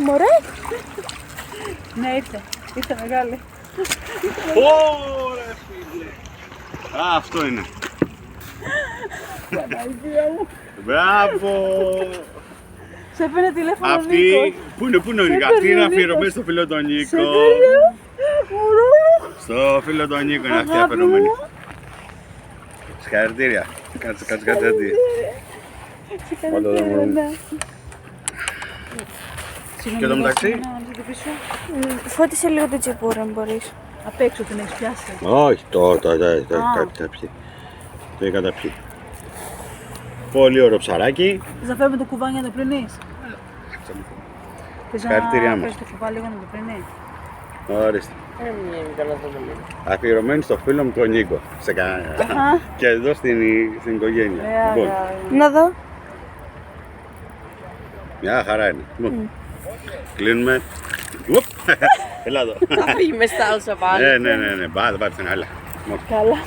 Μωρέ. Ναι, ήρθε μεγάλη. Ωραία φίλε. Α, αυτό είναι. Μπράβο. Σε έπαιρνε τηλέφωνο ο Αυτή, Νίκος. πού είναι ο Νίκος, αυτή είναι αφιερωμένη στο φίλο τον Νίκο. Στο φίλο τον Νίκο είναι αυτή αφιερωμένη. Συγχαρητήρια. Κάτσε κάτι. Και το μεταξύ. Φώτισε λίγο την τσιπούρα, αν μπορείς. Απ' έξω την έχεις πιάσει. Όχι, κάτι θα πιει. Το είχα τα πιει. Πολύ ωραίο ψαράκι. Θες να φέρουμε το κουβάνι να το πλυνείς. Θες να Συγχαρητήριά μας. φέρεις το κουβάνι λίγο να το πλυνείς. Ορίστε. Αφιερωμένη στο φίλο μου τον Νίκο. Και εδώ στην οικογένεια. Λοιπόν, Να δω. μια χαρά είναι. Λοιπόν, κλείνουμε. Ουπ, έλα εδώ. Θα φύγει με στάλσα πάλι. Ναι, πάτε στην άλλα. Καλά.